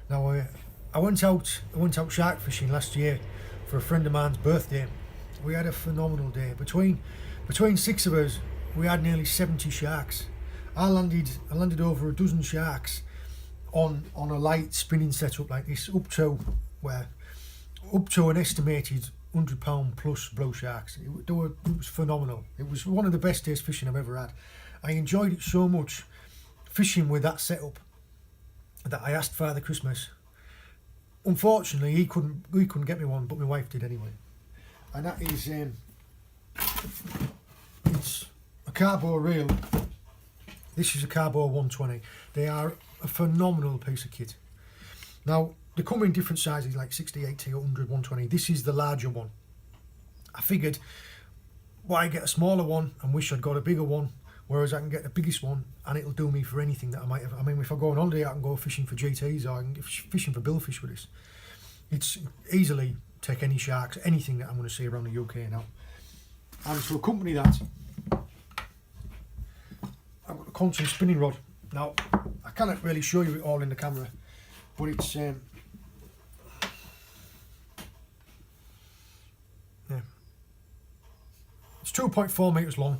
Now I went out shark fishing last year for a friend of mine's birthday. We had a phenomenal day. Between 6 of us, we had nearly 70 sharks. I landed over a dozen sharks on a light spinning setup like this, up to an estimated £100 plus blow sharks. It was phenomenal. It was one of the best days fishing I've ever had. I enjoyed it so much fishing with that setup that I asked Father Christmas. Unfortunately, he couldn't get me one, but my wife did anyway. And that is it's a Cabo reel. This is a Cabo 120. They are a phenomenal piece of kit. Now, they come in different sizes, like 60, 80, 100, 120. This is the larger one. I figured, why get a smaller one and wish I'd got a bigger one, whereas I can get the biggest one and it'll do me for anything that I might have. I mean, if I go on holiday, I can go fishing for GTs, or I can go fishing for billfish with this. It's easily take any sharks, anything that I'm going to see around the UK now. And to accompany that, I've got a Quantum spinning rod. Now, I cannot really show you it all in the camera, but it's yeah, it's 2.4 metres long,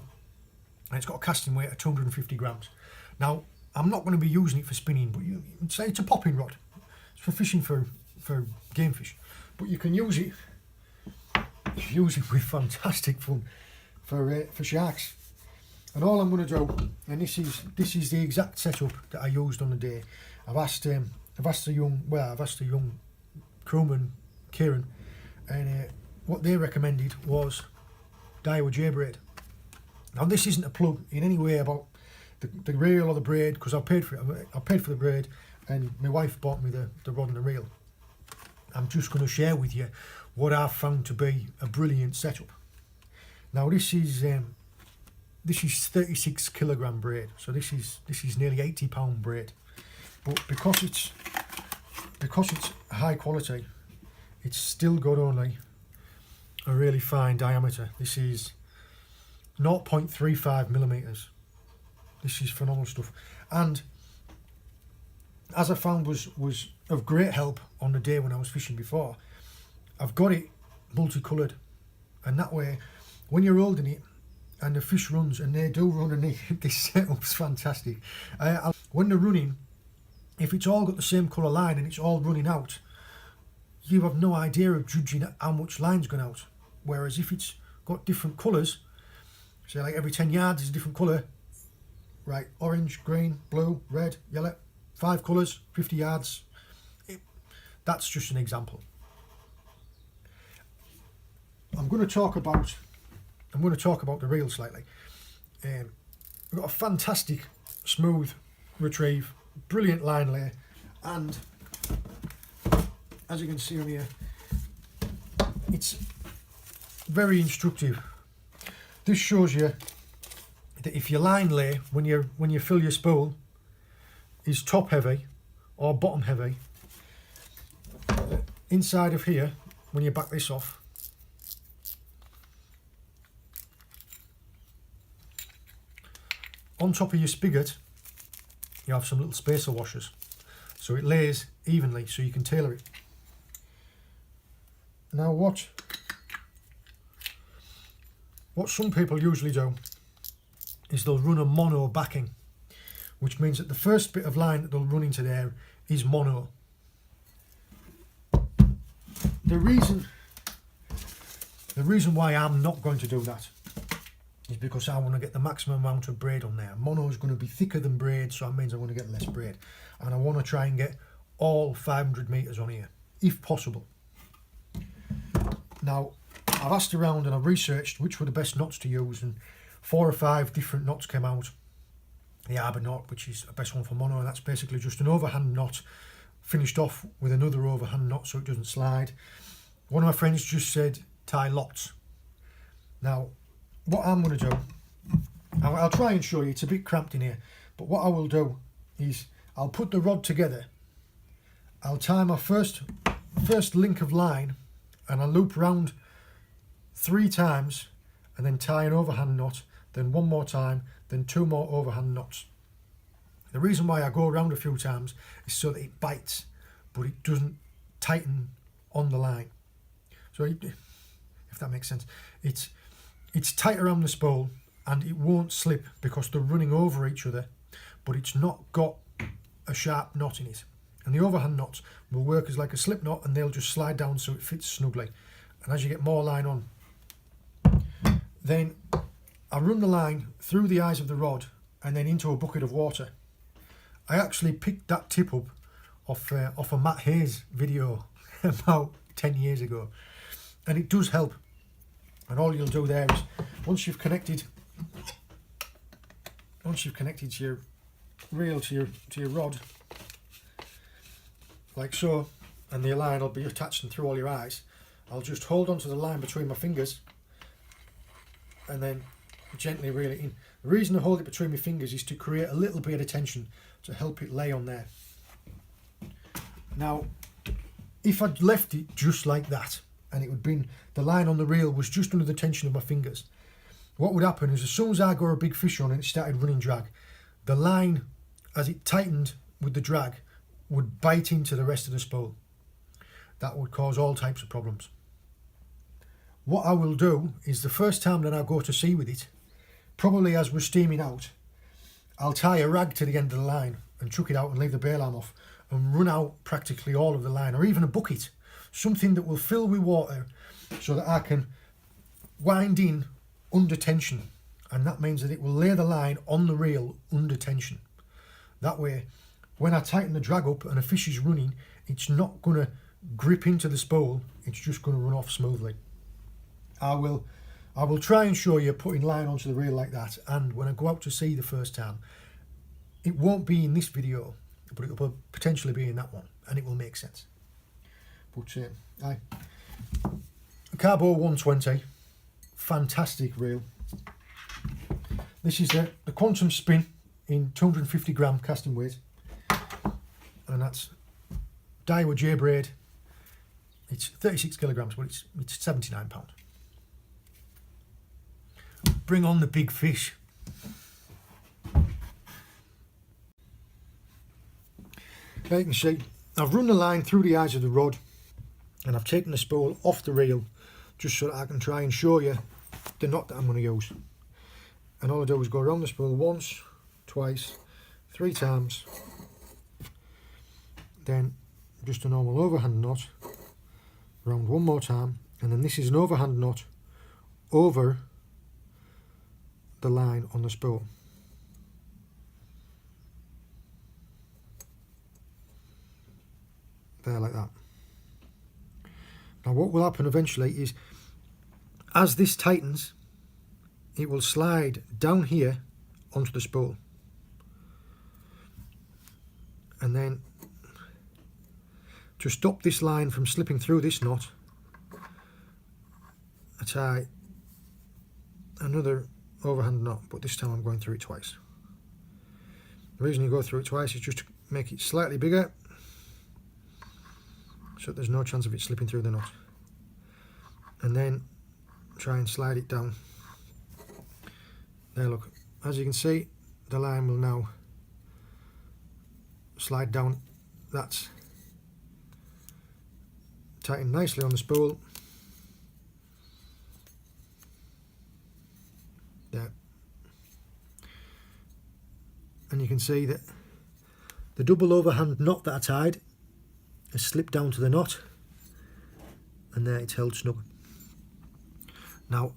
and it's got a casting weight of 250 grams. Now, I'm not going to be using it for spinning, but you'd say it's a popping rod. It's for fishing for game fish, but you can use it with fantastic fun for sharks. And all I'm going to do, and this is the exact setup that I used on the day. I've asked the young crewman, Kieran, and what they recommended was Daiwa J Braid. Now, this isn't a plug in any way about the reel or the braid, because I paid for it. I paid for the braid, and my wife bought me the rod and the reel. I'm just going to share with you what I've found to be a brilliant setup. Now, this is 36 kilogram braid, so this is nearly 80 pound braid. But because it's high quality, it's still got only a really fine diameter. This is 0.35 millimeters. This is phenomenal stuff, and as I found was of great help on the day when I was fishing before, I've got it multicoloured, and that way when you're holding it and the fish runs, and they do run, and this setup's fantastic. When they're running, if it's all got the same colour line and it's all running out, you have no idea of judging how much line's gone out. Whereas if it's got different colours, say like every 10 yards is a different colour, right, orange, green, blue, red, yellow, 5 colours, 50 yards, that's just an example. I'm going to talk about the reel slightly. We've got a fantastic smooth retrieve, brilliant line lay, and as you can see on here, it's very instructive. This shows you that if your line lay, when you fill your spool, is top heavy or bottom heavy, inside of here, when you back this off, on top of your spigot, you have some little spacer washers, so it lays evenly, so you can tailor it. Now, what some people usually do is they'll run a mono backing, which means that the first bit of line that they'll run into there is mono. The reason why I'm not going to do that is because I want to get the maximum amount of braid on there. Mono is going to be thicker than braid, so that means I want to get less braid, and I want to try and get all 500 meters on here if possible. Now, I've asked around and I've researched which were the best knots to use, and 4 or 5 different knots came out. The arbor knot, which is the best one for mono, and that's basically just an overhand knot finished off with another overhand knot so it doesn't slide. One of my friends just said tie lots. Now, what I'm going to do, I'll try and show you, it's a bit cramped in here, but what I will do is I'll put the rod together, I'll tie my first link of line, and I'll loop round 3 times, and then tie an overhand knot, then 1 more time, then 2 more overhand knots. The reason why I go around a few times is so that it bites, but it doesn't tighten on the line. So if that makes sense, it's tight around the spool and it won't slip because they're running over each other, but it's not got a sharp knot in it. And the overhand knots will work as like a slip knot, and they'll just slide down so it fits snugly. And as you get more line on, then I run the line through the eyes of the rod and then into a bucket of water. I actually picked that tip up off a Matt Hayes video about 10 years ago, and it does help. And all you'll do there is once you've connected your reel to your rod like so, and the line will be attached and through all your eyes, I'll just hold onto the line between my fingers and then gently reel it in. The reason I hold it between my fingers is to create a little bit of tension to help it lay on there. Now, if I'd left it just like that, and it would been the line on the reel was just under the tension of my fingers, what would happen is as soon as I got a big fish on and it started running drag, the line, as it tightened with the drag, would bite into the rest of the spool. That would cause all types of problems. What I will do is the first time that I go to sea with it, probably as we're steaming out, I'll tie a rag to the end of the line and chuck it out and leave the bail arm off and run out practically all of the line, or even a bucket, something that will fill with water so that I can wind in under tension, and that means that it will lay the line on the reel under tension. That way, when I tighten the drag up and a fish is running, it's not going to grip into the spool, it's just going to run off smoothly. I will try and show you putting line onto the reel like that, and when I go out to sea the first time, it won't be in this video, but it will potentially be in that one, and it will make sense. But Cabo 120, fantastic reel. This is the Quantum Spin in 250 gram casting weight, and that's Daiwa J Braid. It's 36 kilograms, but it's 79 pound. Bring on the big fish. Now you can see I've run the line through the eyes of the rod, and I've taken the spool off the reel just so that I can try and show you the knot that I'm going to use. And all I do is go around the spool once, twice, 3 times, then just a normal overhand knot, around one more time, and then this is an overhand knot over the line on the spool. There, like that. Now what will happen eventually is, as this tightens, it will slide down here onto the spool, and then to stop this line from slipping through this knot, I tie another overhand knot, but this time I'm going through it twice. The reason you go through it twice is just to make it slightly bigger, so there's no chance of it slipping through the knot, and then try and slide it down. There, look, as you can see, the line will now slide down. That's tightened nicely on the spool. There, and you can see that the double overhand knot that I tied has slipped down to the knot, and there it's held snug. Now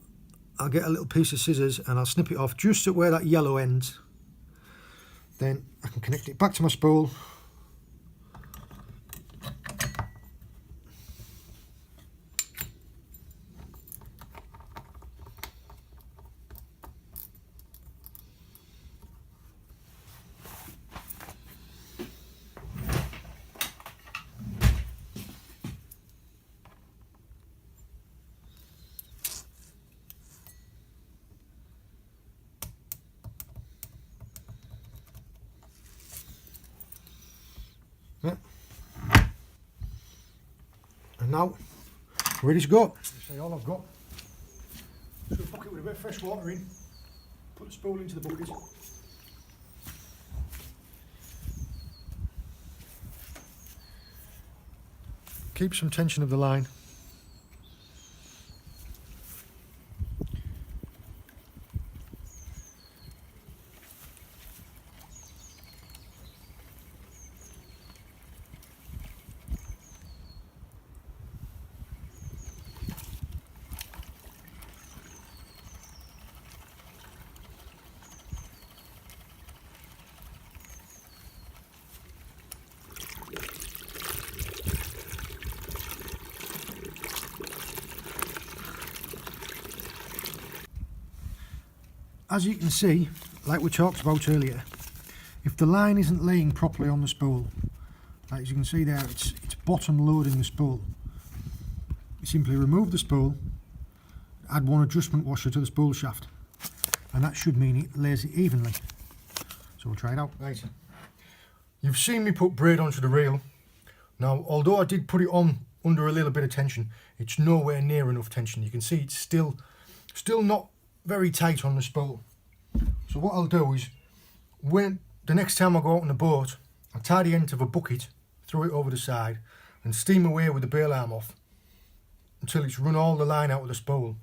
I'll get a little piece of scissors and I'll snip it off just at where that yellow ends. Then I can connect it back to my spool. Yeah. And now, ready to go. See, all I've got is a bucket with a bit of fresh water in, put the spool into the bucket, keep some tension of the line. As you can see, like we talked about earlier, if the line isn't laying properly on the spool, like as you can see there, it's bottom loading the spool. You simply remove the spool, add one adjustment washer to the spool shaft, and that should mean it lays it evenly. So we'll try it out. Right. You've seen me put braid onto the reel. Now, although I did put it on under a little bit of tension, it's nowhere near enough tension. You can see it's still not very tight on the spool. So what I'll do is, when the next time I go out on the boat, I'll tie the end of a bucket, throw it over the side, and steam away with the bail arm off until it's run all the line out of the spool,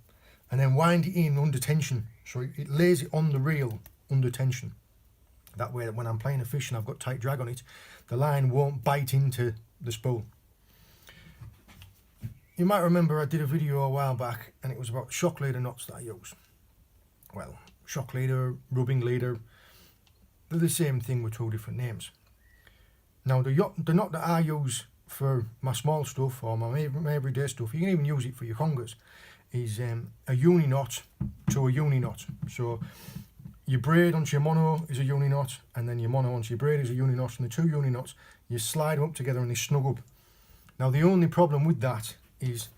and then wind it in under tension so it lays it on the reel under tension. That way, when I'm playing a fish and I've got tight drag on it, the line won't bite into the spool. You might remember I did a video a while back and it was about shock leader knots that I use. Well, shock leader, rubbing leader, they're the same thing with two different names. Now the knot that I use for my small stuff or my everyday stuff, you can even use it for your congers, is a uni knot to a uni knot. So your braid onto your mono is a uni knot, and then your mono onto your braid is a uni knot, and the two uni knots, you slide them up together and they snug up. Now the only problem with that is,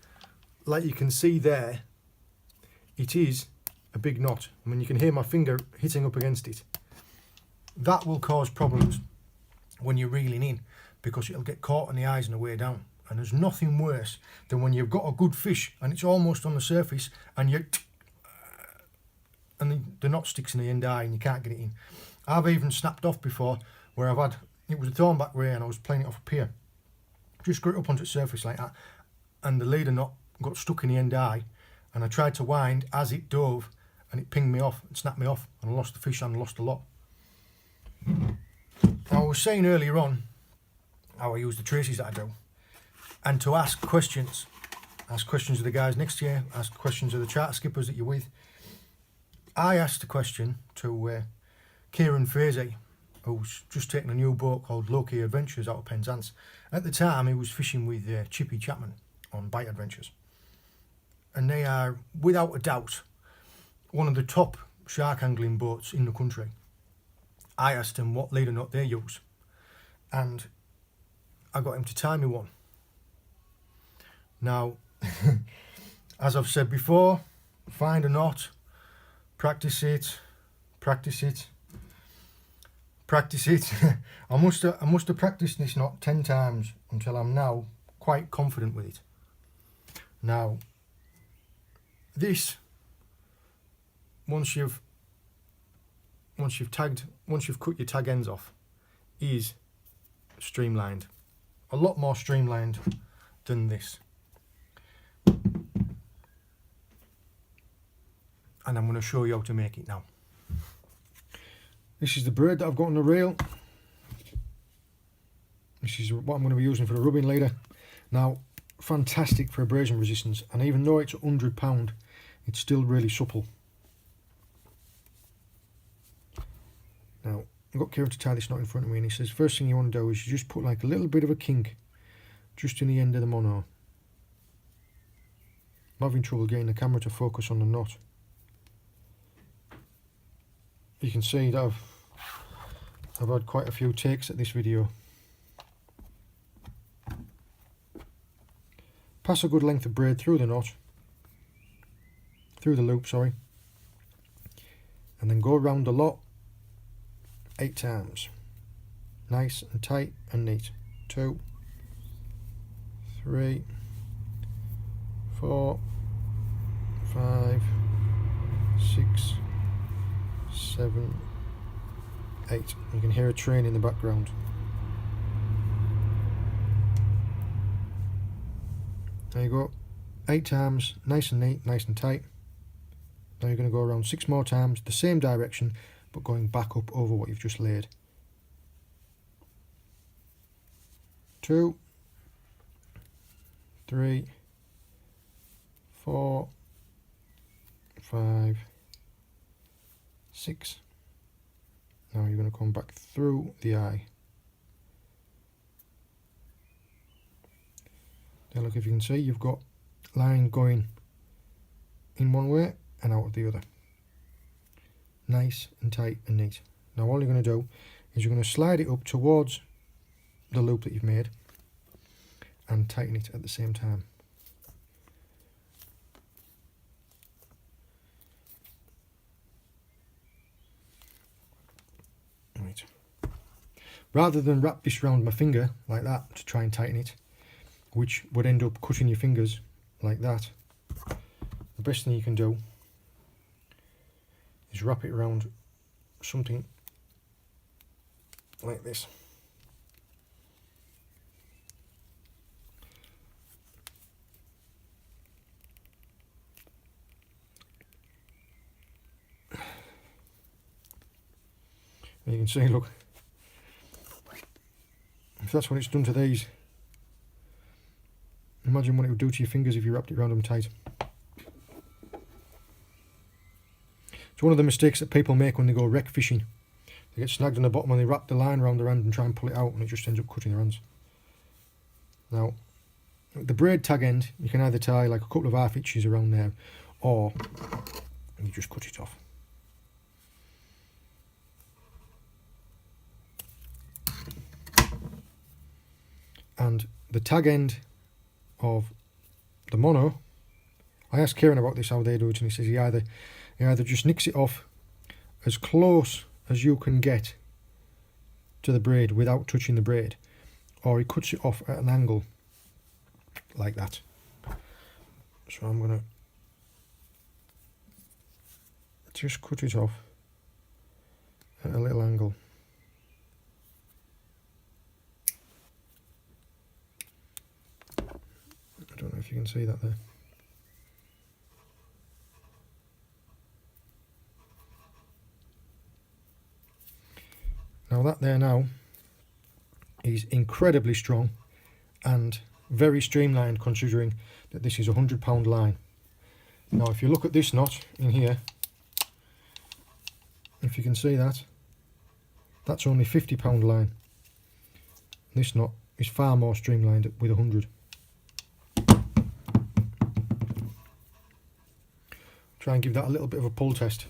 like you can see there, it is a big knot. I mean, you can hear my finger hitting up against it. That will cause problems when you're reeling in, because it'll get caught in the eyes on the way down. And there's nothing worse than when you've got a good fish and it's almost on the surface and the knot sticks in the end eye and you can't get it in. I've even snapped off before where it was a thornback ray and I was playing it off a pier. Just got it up onto the surface like that, and the leader knot got stuck in the end eye, and I tried to wind as it dove and it pinged me off and snapped me off, and I lost the fish and I lost a lot. I was saying earlier on how I use the traces that I do, and to ask questions of the guys next to you, ask questions of the charter skippers that you're with. I asked a question to Kieran Frazee, who's just taken a new boat called Low-Key Adventures out of Penzance. At the time he was fishing with Chippy Chapman on Bite Adventures, and they are without a doubt one of the top shark angling boats in the country. I asked him what leader knot they use, and I got him to tie me one. Now, as I've said before, find a knot, practice it. I must have practiced this knot 10 times until I'm now quite confident with it. Now, this, once you've cut your tag ends off, is streamlined. A lot more streamlined than this. And I'm going to show you how to make it now. This is the braid that I've got on the reel. This is what I'm going to be using for the rubbing leader. Now, fantastic for abrasion resistance, and even though it's £100, it's still really supple. Now, I've got Kieran to tie this knot in front of me, and he says first thing you want to do is you just put like a little bit of a kink just in the end of the mono. I'm having trouble getting the camera to focus on the knot. You can see that I've had quite a few takes at this video. Pass a good length of braid through the knot, through the loop, sorry, and then go around the lot 8 times. Nice and tight and neat. 2, 3, 4, 5, 6, 7, 8. You can hear a train in the background. There you go. 8 times, nice and neat, nice and tight. Now you're going to go around 6 more times, the same direction, but going back up over what you've just laid. 2, 3, 4, 5, 6. Now you're going to come back through the eye. Now look, if you can see, you've got line going in one way and out of the other. Nice and tight and neat. Now all you're going to do is you're going to slide it up towards the loop that you've made and tighten it at the same time. Right. Rather than wrap this around my finger like that to try and tighten it, which would end up cutting your fingers like that, the best thing you can do is wrap it around something like this. And you can see, look, if that's what it's done to these, imagine what it would do to your fingers if you wrapped it around them tight. It's one of the mistakes that people make when they go wreck fishing. They get snagged on the bottom and they wrap the line around their hand and try and pull it out, and it just ends up cutting their hands. Now, the braid tag end, you can either tie like a couple of half inches around there, or you just cut it off. And the tag end of the mono, I asked Kieran about this, how they do it, and he says he either just nicks it off as close as you can get to the braid without touching the braid, or he cuts it off at an angle like that. So I'm going to just cut it off at a little angle. I don't know if you can see that there. Now that there now is incredibly strong and very streamlined, considering that this is a £100 line. Now if you look at this knot in here, if you can see that, that's only £50 line. This knot is far more streamlined with 100. Try and give that a little bit of a pull test.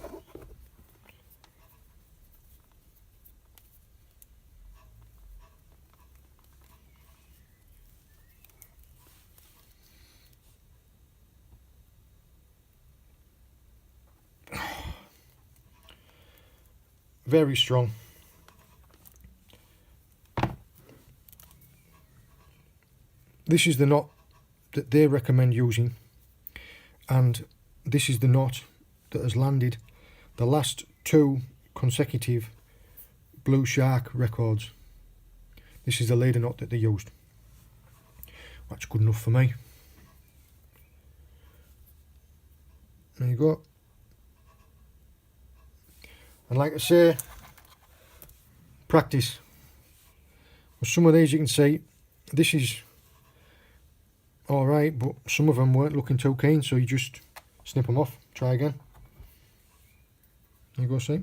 Very strong. This is the knot that they recommend using, and this is the knot that has landed the last 2 consecutive Blue Shark records. This is the leader knot that they used. That's good enough for me. There you go. And like I say, practice. With some of these you can see, this is alright, but some of them weren't looking too keen, so you just snip them off, try again. There you go, see.